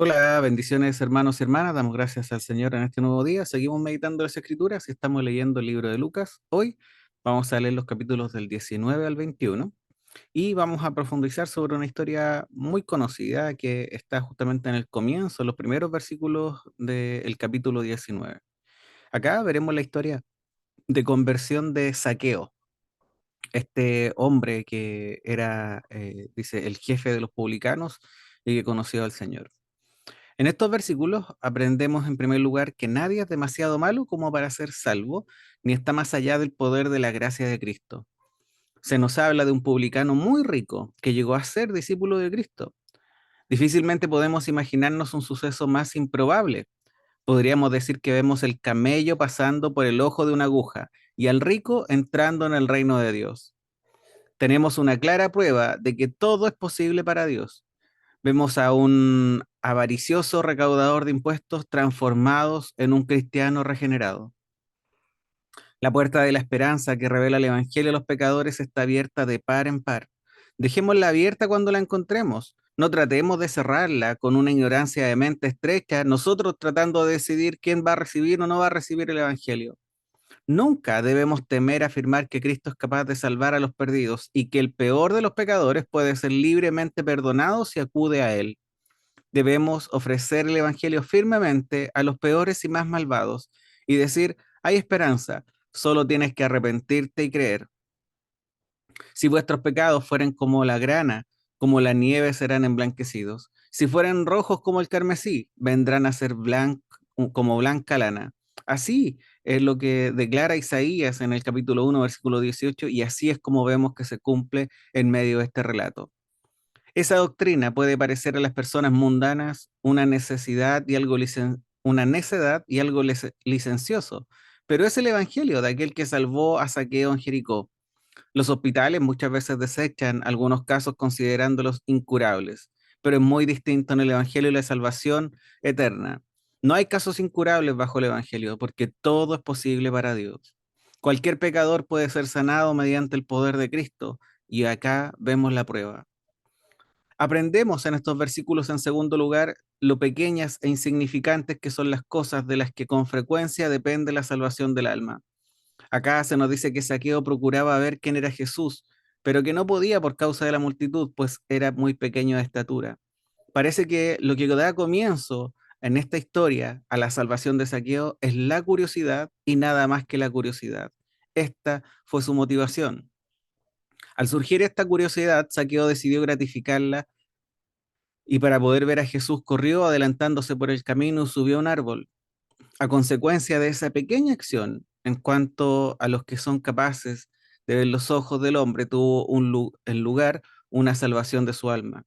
Hola, bendiciones hermanos y hermanas, damos gracias al Señor en este nuevo día. Seguimos meditando las Escrituras y estamos leyendo el libro de Lucas. Hoy vamos a leer los capítulos del 19 al 21 y vamos a profundizar sobre una historia muy conocida que está justamente en el comienzo, en los primeros versículos del capítulo 19. Acá veremos la historia de conversión de Zaqueo, este hombre que era, dice, el jefe de los publicanos y que conoció al Señor. En estos versículos aprendemos en primer lugar que nadie es demasiado malo como para ser salvo, ni está más allá del poder de la gracia de Cristo. Se nos habla de un publicano muy rico que llegó a ser discípulo de Cristo. Difícilmente podemos imaginarnos un suceso más improbable. Podríamos decir que vemos el camello pasando por el ojo de una aguja y al rico entrando en el reino de Dios. Tenemos una clara prueba de que todo es posible para Dios. Vemos a un avaricioso recaudador de impuestos transformados en un cristiano regenerado. La puerta de la esperanza que revela el Evangelio a los pecadores está abierta de par en par. Dejémosla abierta cuando la encontremos. No tratemos de cerrarla con una ignorancia de mente estrecha, nosotros tratando de decidir quién va a recibir o no va a recibir el Evangelio. Nunca debemos temer afirmar que Cristo es capaz de salvar a los perdidos y que el peor de los pecadores puede ser libremente perdonado si acude a Él. Debemos ofrecer el Evangelio firmemente a los peores y más malvados y decir, hay esperanza, solo tienes que arrepentirte y creer. Si vuestros pecados fueren como la grana, como la nieve serán emblanquecidos. Si fueran rojos como el carmesí, vendrán a ser como blanca lana. Así es lo que declara Isaías en el capítulo 1, versículo 18, y así es como vemos que se cumple en medio de este relato. Esa doctrina puede parecer a las personas mundanas una necesidad y una necedad y algo licencioso, pero es el evangelio de aquel que salvó a Zaqueo en Jericó. Los hospitales muchas veces desechan algunos casos considerándolos incurables, pero es muy distinto en el evangelio y la salvación eterna. No hay casos incurables bajo el evangelio, porque todo es posible para Dios. Cualquier pecador puede ser sanado mediante el poder de Cristo, y acá vemos la prueba. Aprendemos en estos versículos, en segundo lugar, lo pequeñas e insignificantes que son las cosas de las que con frecuencia depende la salvación del alma. Acá se nos dice que Saqueo procuraba ver quién era Jesús, pero que no podía por causa de la multitud, pues era muy pequeño de estatura. Parece que lo que da comienzo en esta historia a la salvación de Saqueo es la curiosidad y nada más que la curiosidad. Esta fue su motivación. Al surgir esta curiosidad, Saqueo decidió gratificarla y para poder ver a Jesús corrió adelantándose por el camino y subió a un árbol. A consecuencia de esa pequeña acción, en cuanto a los que son capaces de ver los ojos del hombre, tuvo en lugar una salvación de su alma.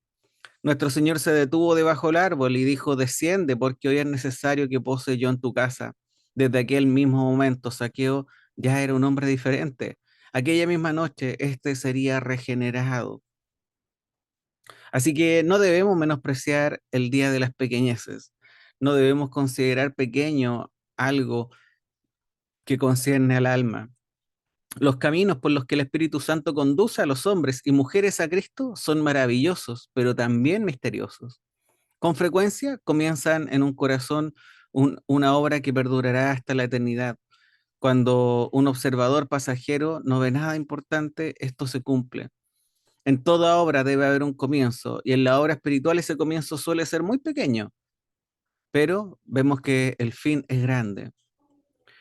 Nuestro Señor se detuvo debajo del árbol y dijo, desciende, porque hoy es necesario que pose yo en tu casa. Desde aquel mismo momento, Zaqueo ya era un hombre diferente. Aquella misma noche, este sería regenerado. Así que no debemos menospreciar el día de las pequeñeces. No debemos considerar pequeño algo que concierne al alma. Los caminos por los que el Espíritu Santo conduce a los hombres y mujeres a Cristo son maravillosos, pero también misteriosos. Con frecuencia comienzan en un corazón una obra que perdurará hasta la eternidad. Cuando un observador pasajero no ve nada importante, esto se cumple. En toda obra debe haber un comienzo, y en la obra espiritual ese comienzo suele ser muy pequeño, pero vemos que el fin es grande.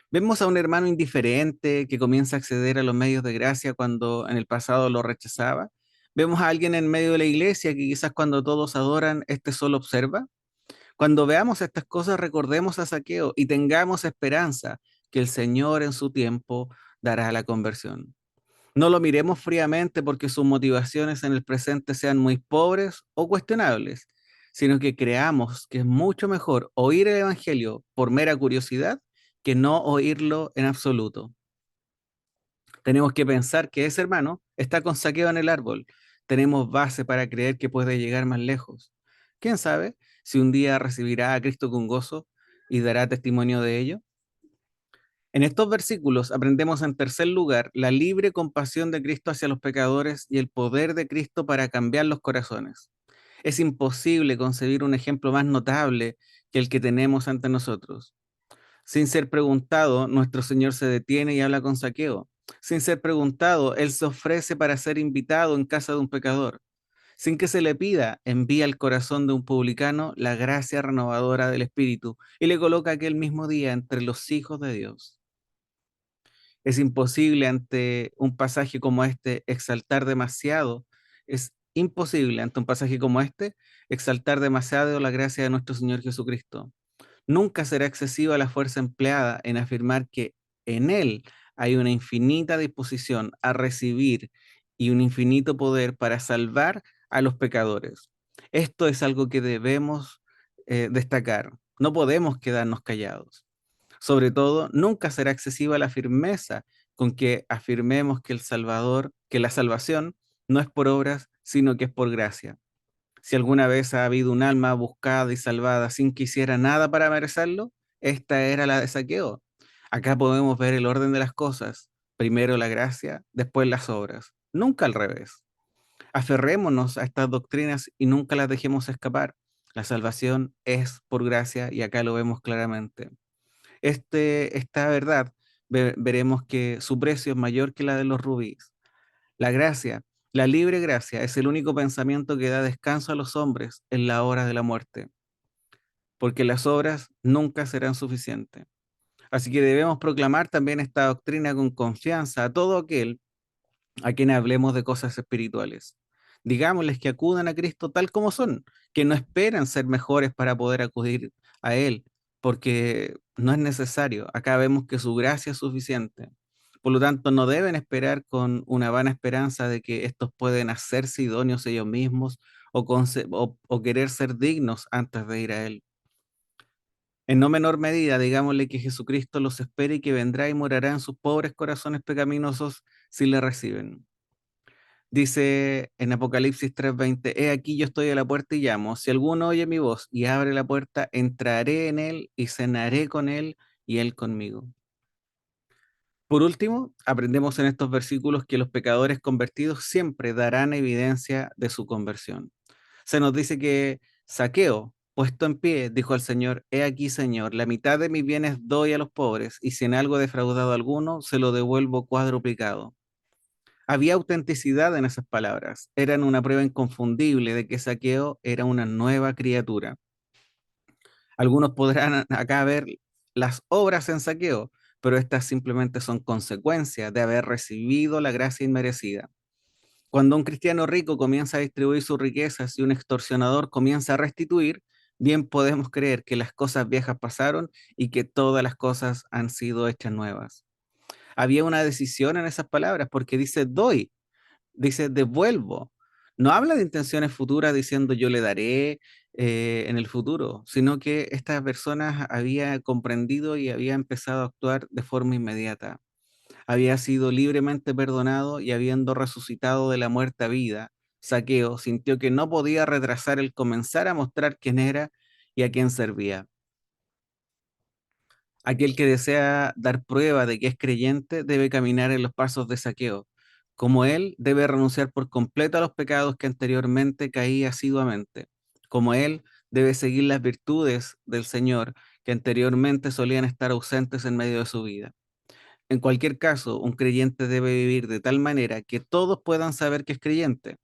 Vemos a un hermano indiferente que comienza a acceder a los medios de gracia cuando en el pasado lo rechazaba. Vemos a alguien en medio de la iglesia que quizás cuando todos adoran, este solo observa. Cuando veamos estas cosas, recordemos a Zaqueo y tengamos esperanza que el Señor en su tiempo dará la conversión. No lo miremos fríamente porque sus motivaciones en el presente sean muy pobres o cuestionables, sino que creamos que es mucho mejor oír el Evangelio por mera curiosidad que no oírlo en absoluto. Tenemos que pensar que ese hermano está con Saqueo en el árbol. Tenemos base para creer que puede llegar más lejos. ¿Quién sabe si un día recibirá a Cristo con gozo y dará testimonio de ello? En estos versículos aprendemos en tercer lugar la libre compasión de Cristo hacia los pecadores y el poder de Cristo para cambiar los corazones. Es imposible concebir un ejemplo más notable que el que tenemos ante nosotros. Sin ser preguntado, nuestro Señor se detiene y habla con Zaqueo. Sin ser preguntado, Él se ofrece para ser invitado en casa de un pecador. Sin que se le pida, envía al corazón de un publicano la gracia renovadora del Espíritu y le coloca aquel mismo día entre los hijos de Dios. Es imposible ante un pasaje como este exaltar demasiado. Es imposible ante un pasaje como este exaltar demasiado la gracia de nuestro Señor Jesucristo. Nunca será excesiva la fuerza empleada en afirmar que en Él hay una infinita disposición a recibir y un infinito poder para salvar a los pecadores. Esto es algo que debemos destacar. No podemos quedarnos callados. Sobre todo, nunca será excesiva la firmeza con que afirmemos que el Salvador, que la salvación no es por obras, sino que es por gracia. Si alguna vez ha habido un alma buscada y salvada sin que hiciera nada para merecerlo, esta era la de Zaqueo. Acá podemos ver el orden de las cosas. Primero la gracia, después las obras. Nunca al revés. Aferrémonos a estas doctrinas y nunca las dejemos escapar. La salvación es por gracia y acá lo vemos claramente. Esta verdad veremos que su precio es mayor que la de los rubíes. La gracia, la libre gracia, es el único pensamiento que da descanso a los hombres en la hora de la muerte, porque las obras nunca serán suficientes. Así que debemos proclamar también esta doctrina con confianza a todo aquel a quien hablemos de cosas espirituales. Digámosles que acudan a Cristo tal como son, que no esperan ser mejores para poder acudir a Él, porque no es necesario. Acá vemos que su gracia es suficiente. Por lo tanto, no deben esperar con una vana esperanza de que estos pueden hacerse idóneos ellos mismos o querer ser dignos antes de ir a Él. En no menor medida, digámosle que Jesucristo los espera y que vendrá y morará en sus pobres corazones pecaminosos si le reciben. Dice en Apocalipsis 3:20, he aquí yo estoy a la puerta y llamo. Si alguno oye mi voz y abre la puerta, entraré en él y cenaré con él y él conmigo. Por último, aprendemos en estos versículos que los pecadores convertidos siempre darán evidencia de su conversión. Se nos dice que Zaqueo, puesto en pie, dijo al Señor, he aquí, Señor, la mitad de mis bienes doy a los pobres, y si en algo he defraudado a alguno, se lo devuelvo cuadruplicado. Había autenticidad en esas palabras, eran una prueba inconfundible de que Zaqueo era una nueva criatura. Algunos podrán acá ver las obras en Zaqueo, pero estas simplemente son consecuencias de haber recibido la gracia inmerecida. Cuando un cristiano rico comienza a distribuir sus riquezas y un extorsionador comienza a restituir, bien podemos creer que las cosas viejas pasaron y que todas las cosas han sido hechas nuevas. Había una decisión en esas palabras porque dice doy, dice devuelvo. No habla de intenciones futuras diciendo yo le daré en el futuro, sino que esta persona había comprendido y había empezado a actuar de forma inmediata. Había sido libremente perdonado y habiendo resucitado de la muerte a vida, Zaqueo sintió que no podía retrasar el comenzar a mostrar quién era y a quién servía. Aquel que desea dar prueba de que es creyente debe caminar en los pasos de Zaqueo. Como él, debe renunciar por completo a los pecados que anteriormente caía asiduamente. Como él, debe seguir las virtudes del Señor que anteriormente solían estar ausentes en medio de su vida. En cualquier caso, un creyente debe vivir de tal manera que todos puedan saber que es creyente.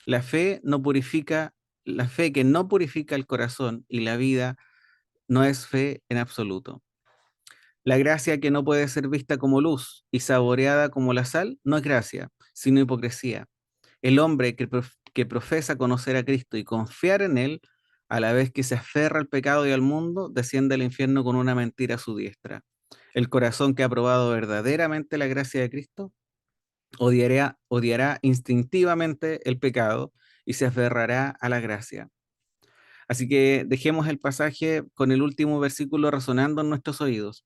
La fe no purifica, la fe que no purifica el corazón y la vida no es fe en absoluto. La gracia que no puede ser vista como luz y saboreada como la sal no es gracia, sino hipocresía. El hombre que profesa conocer a Cristo y confiar en Él, a la vez que se aferra al pecado y al mundo, desciende al infierno con una mentira a su diestra. El corazón que ha probado verdaderamente la gracia de Cristo odiará instintivamente el pecado y se aferrará a la gracia. Así que dejemos el pasaje con el último versículo resonando en nuestros oídos.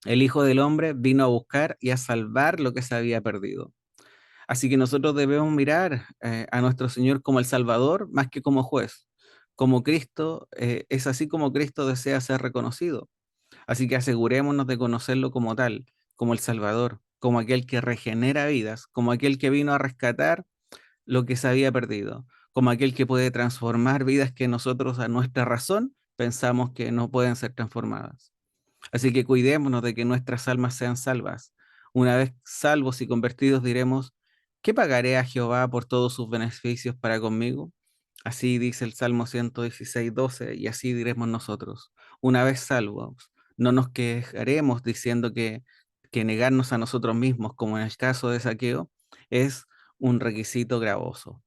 El Hijo del Hombre vino a buscar y a salvar lo que se había perdido. Así que nosotros debemos mirar a nuestro Señor como el Salvador más que como juez. Como Cristo, es así como Cristo desea ser reconocido. Así que asegurémonos de conocerlo como tal, como el Salvador, como aquel que regenera vidas, como aquel que vino a rescatar lo que se había perdido, como aquel que puede transformar vidas que nosotros a nuestra razón pensamos que no pueden ser transformadas. Así que cuidémonos de que nuestras almas sean salvas. Una vez salvos y convertidos diremos, ¿qué pagaré a Jehová por todos sus beneficios para conmigo? Así dice el Salmo 116:12, y así diremos nosotros. Una vez salvos, no nos quejaremos diciendo que negarnos a nosotros mismos, como en el caso de Saqueo, es un requisito gravoso.